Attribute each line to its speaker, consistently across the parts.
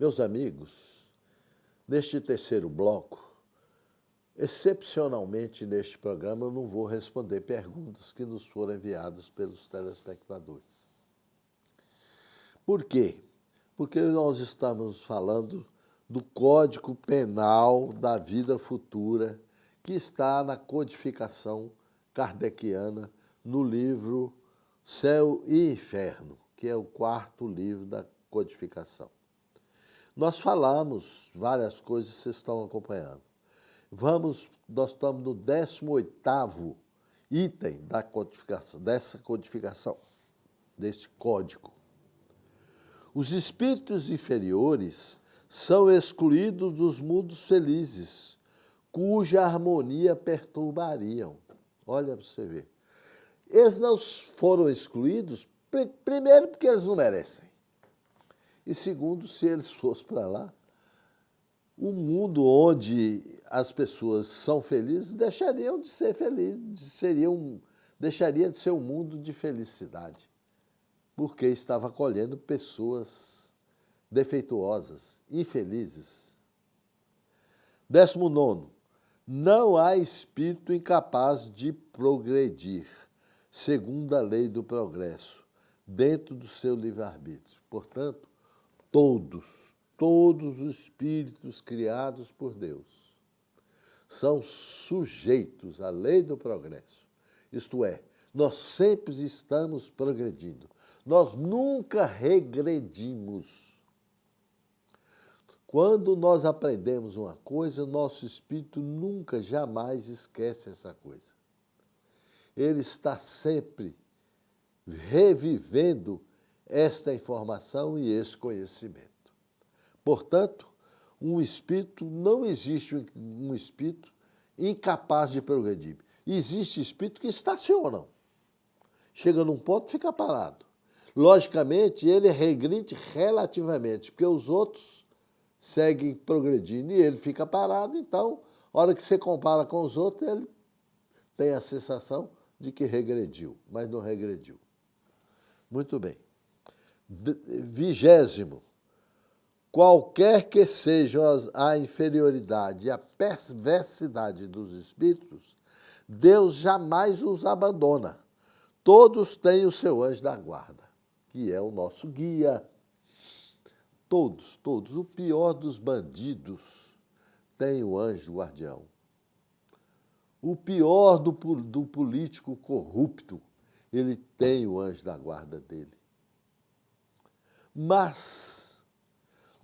Speaker 1: Meus amigos, neste terceiro bloco, excepcionalmente neste programa, eu não vou responder perguntas que nos foram enviadas pelos telespectadores. Por quê? Porque nós estamos falando do Código Penal da Vida Futura, que está na codificação kardeciana no livro Céu e Inferno, que é o quarto livro da codificação. Nós falamos várias coisas, vocês estão acompanhando. Nós estamos no 18º item da codificação, desse código. Os espíritos inferiores são excluídos dos mundos felizes, cuja harmonia perturbariam. Olha para você ver. Eles não foram excluídos, primeiro, porque eles não merecem. E segundo, se eles fossem para lá, o mundo onde as pessoas são felizes deixariam de ser felizes, deixaria de ser um mundo de felicidade, porque estava acolhendo pessoas defeituosas, infelizes. 19º, não há espírito incapaz de progredir, segundo a lei do progresso, dentro do seu livre-arbítrio. Portanto, todos os espíritos criados por Deus são sujeitos à lei do progresso. Isto é, nós sempre estamos progredindo. Nós nunca regredimos. Quando nós aprendemos uma coisa, o nosso espírito nunca, jamais esquece essa coisa. Ele está sempre revivendo esta informação e esse conhecimento. Portanto, não existe um espírito incapaz de progredir. Existe espírito que estacionam. Chega num ponto e fica parado. Logicamente, ele regride relativamente, porque os outros seguem progredindo e ele fica parado. Então, a hora que você compara com os outros, ele tem a sensação de que regrediu, mas não regrediu. Muito bem. 20º. Qualquer que seja a inferioridade e a perversidade dos espíritos, Deus jamais os abandona. Todos têm o seu anjo da guarda, que é o nosso guia. Todos. O pior dos bandidos tem o anjo guardião. O pior do político corrupto, ele tem o anjo da guarda dele. Mas,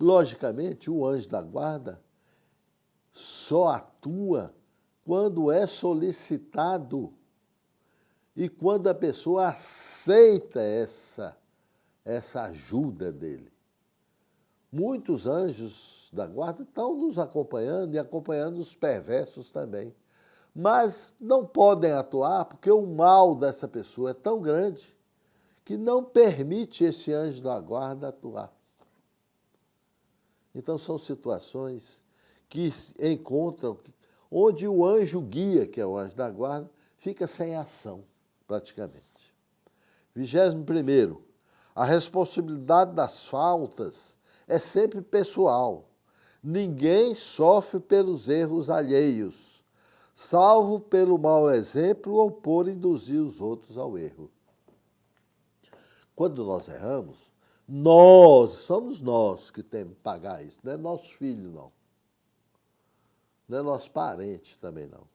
Speaker 1: logicamente, o anjo da guarda só atua quando é solicitado e quando a pessoa aceita essa ajuda dele. Muitos anjos da guarda estão nos acompanhando e acompanhando os perversos também. Mas não podem atuar porque o mal dessa pessoa é tão grande que não permite esse anjo da guarda atuar. Então, são situações que encontram, onde o anjo guia, que é o anjo da guarda, fica sem ação, praticamente. 21º, a responsabilidade das faltas é sempre pessoal. Ninguém sofre pelos erros alheios, salvo pelo mau exemplo ou por induzir os outros ao erro. Quando nós erramos, somos nós que temos que pagar isso, não é nosso filho, não. Não é nosso parente também, não.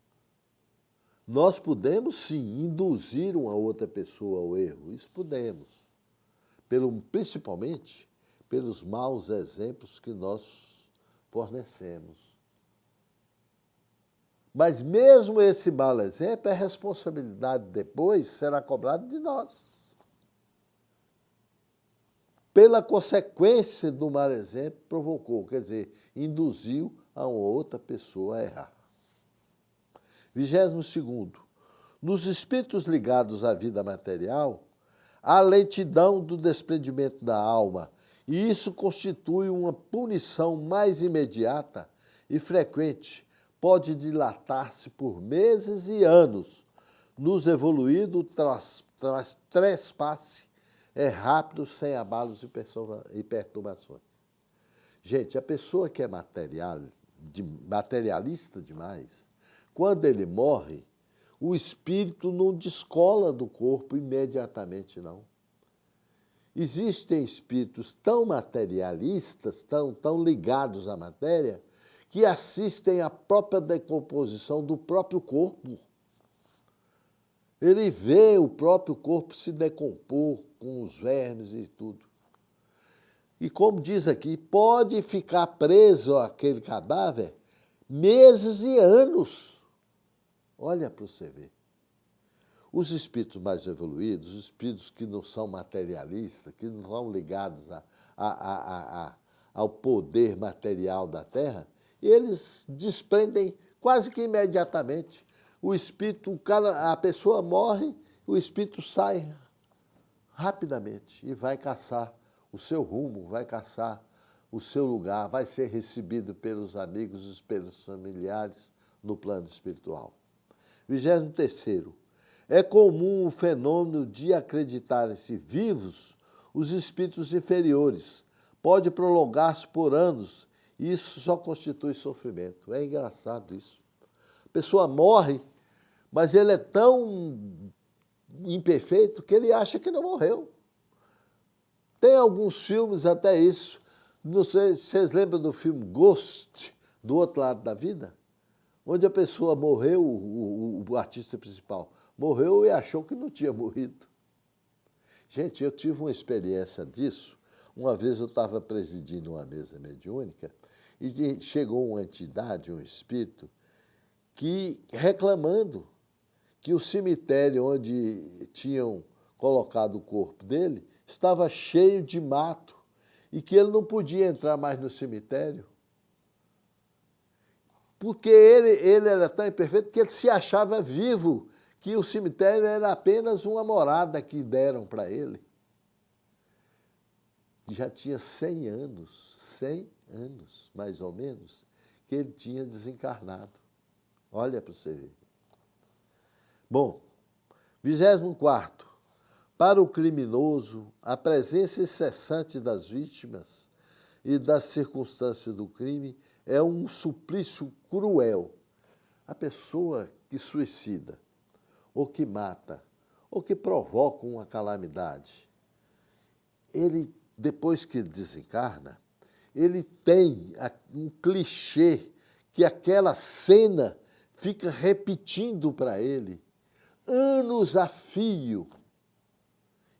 Speaker 1: Nós podemos, sim, induzir uma outra pessoa ao erro, isso podemos, principalmente pelos maus exemplos que nós fornecemos. Mas mesmo esse mau exemplo, a responsabilidade depois será cobrada de nós. Pela consequência do mau exemplo, provocou, quer dizer, induziu a uma outra pessoa a errar. 22º, nos espíritos ligados à vida material, há lentidão do desprendimento da alma, e isso constitui uma punição mais imediata e frequente, pode dilatar-se por meses e anos. Nos evoluídos, o trespasse é rápido, sem abalos e perturbações. Gente, a pessoa que é materialista demais, quando ele morre, o espírito não descola do corpo imediatamente, não. Existem espíritos tão materialistas, tão ligados à matéria, que assistem à própria decomposição do próprio corpo. Ele vê o próprio corpo se decompor com os vermes e tudo. E como diz aqui, pode ficar preso àquele cadáver meses e anos. Olha para você ver. Os espíritos mais evoluídos, os espíritos que não são materialistas, que não são ligados ao poder material da Terra, eles desprendem quase que imediatamente. O espírito, a pessoa morre, o espírito sai rapidamente e vai caçar o seu rumo, vai caçar o seu lugar, vai ser recebido pelos amigos e pelos familiares no plano espiritual. 23º. É comum o fenômeno de acreditarem-se vivos os espíritos inferiores. Pode prolongar-se por anos e isso só constitui sofrimento. É engraçado isso. A pessoa morre, mas ele é tão imperfeito que ele acha que não morreu. Tem alguns filmes até isso. Não sei se vocês lembram do filme Ghost, Do Outro Lado da Vida? Onde a pessoa morreu, o artista principal, morreu e achou que não tinha morrido. Gente, eu tive uma experiência disso. Uma vez eu estava presidindo uma mesa mediúnica e chegou uma entidade, um espírito, que reclamando que o cemitério onde tinham colocado o corpo dele estava cheio de mato e que ele não podia entrar mais no cemitério. Porque ele era tão imperfeito que ele se achava vivo, que o cemitério era apenas uma morada que deram para ele. Já tinha 100 anos, mais ou menos, que ele tinha desencarnado. Olha para você ver. Bom, 24º. Para o criminoso, a presença incessante das vítimas e das circunstâncias do crime é um suplício cruel. A pessoa que suicida, ou que mata, ou que provoca uma calamidade, ele, depois que ele desencarna, ele tem um clichê que aquela cena fica repetindo para ele anos a fio.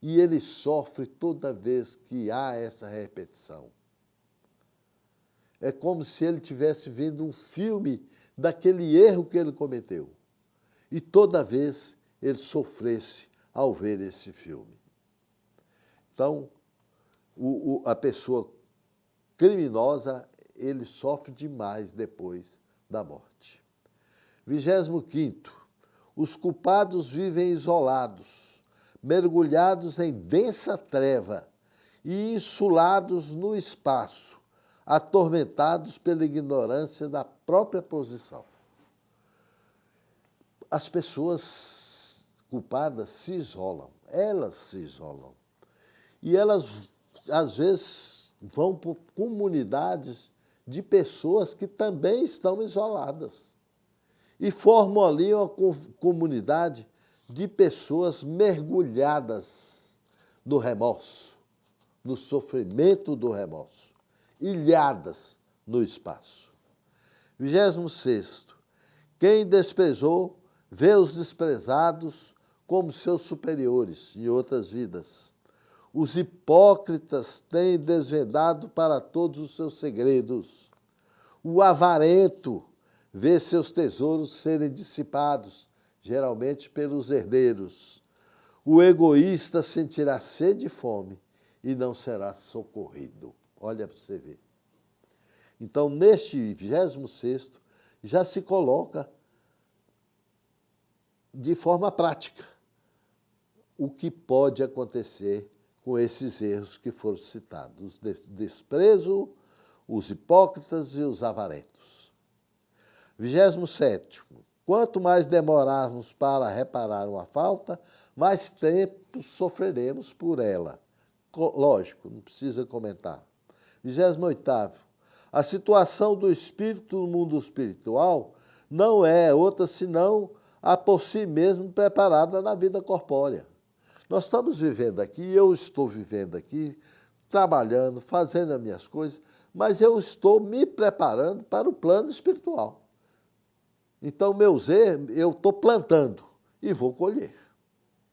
Speaker 1: E ele sofre toda vez que há essa repetição. É como se ele estivesse vendo um filme daquele erro que ele cometeu. E toda vez ele sofresse ao ver esse filme. Então, a pessoa criminosa, ele sofre demais depois da morte. 25º. Os culpados vivem isolados, mergulhados em densa treva e insulados no espaço, atormentados pela ignorância da própria posição. As pessoas culpadas se isolam, elas se isolam. E elas, às vezes, vão por comunidades de pessoas que também estão isoladas e formam ali uma comunidade de pessoas mergulhadas no remorso, no sofrimento do remorso, ilhadas no espaço. 26º. Quem desprezou, vê os desprezados como seus superiores em outras vidas. Os hipócritas têm desvendado para todos os seus segredos. O avarento vê seus tesouros serem dissipados, geralmente pelos herdeiros. O egoísta sentirá sede e fome e não será socorrido. Olha para você ver. Então, neste 26º, já se coloca de forma prática o que pode acontecer com esses erros que foram citados: o desprezo, os hipócritas e os avarentos. 27º. Quanto mais demorarmos para reparar uma falta, mais tempo sofreremos por ela. Lógico, não precisa comentar. 28º. A situação do espírito no mundo espiritual não é outra senão a por si mesmo preparada na vida corpórea. Nós estamos vivendo aqui, eu estou vivendo aqui, trabalhando, fazendo as minhas coisas, mas eu estou me preparando para o plano espiritual. Então, meus erros, eu estou plantando e vou colher.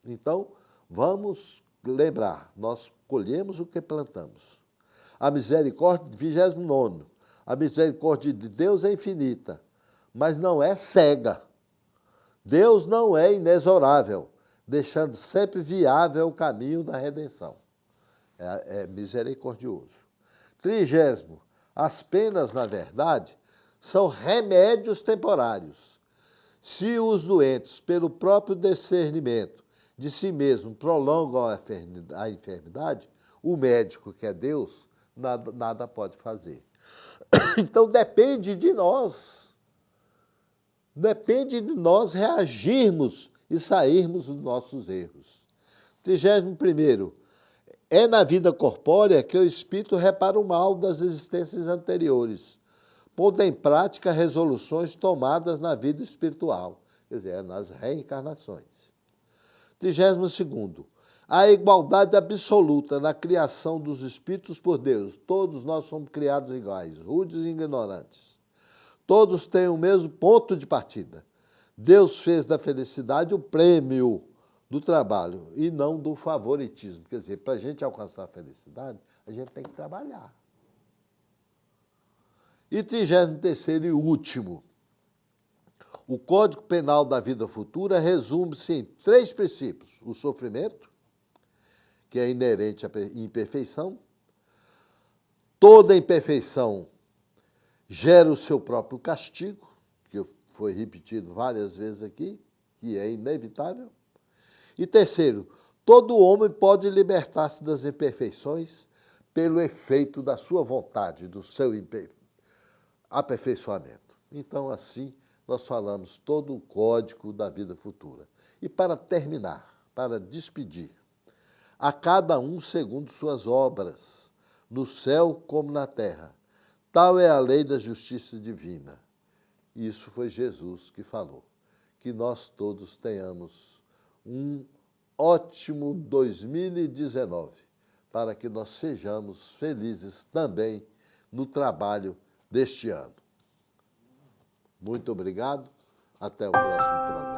Speaker 1: Então, vamos lembrar, nós colhemos o que plantamos. A misericórdia, 29º, a misericórdia de Deus é infinita, mas não é cega. Deus não é inexorável, deixando sempre viável o caminho da redenção. É misericordioso. 30º, as penas, na verdade, são remédios temporários. Se os doentes, pelo próprio discernimento de si mesmo, prolongam a enfermidade, o médico, que é Deus, nada pode fazer. Então depende de nós. Depende de nós reagirmos e sairmos dos nossos erros. 31º, é na vida corpórea que o espírito repara o mal das existências anteriores, pondo em prática resoluções tomadas na vida espiritual, quer dizer, nas reencarnações. 32º, a igualdade absoluta na criação dos espíritos por Deus. Todos nós somos criados iguais, rudes e ignorantes. Todos têm o mesmo ponto de partida. Deus fez da felicidade o prêmio do trabalho e não do favoritismo. Quer dizer, para a gente alcançar a felicidade, a gente tem que trabalhar. E 33º e último, o Código Penal da Vida Futura resume-se em 3 princípios. O sofrimento, que é inerente à imperfeição. Toda imperfeição gera o seu próprio castigo, que foi repetido várias vezes aqui, e é inevitável. E 3º, todo homem pode libertar-se das imperfeições pelo efeito da sua vontade, do seu aperfeiçoamento. Então, assim, nós falamos todo o código da vida futura. E para terminar, para despedir, a cada um segundo suas obras, no céu como na terra. Tal é a lei da justiça divina. E isso foi Jesus que falou. Que nós todos tenhamos um ótimo 2019, para que nós sejamos felizes também no trabalho deste ano. Muito obrigado. Até o próximo programa.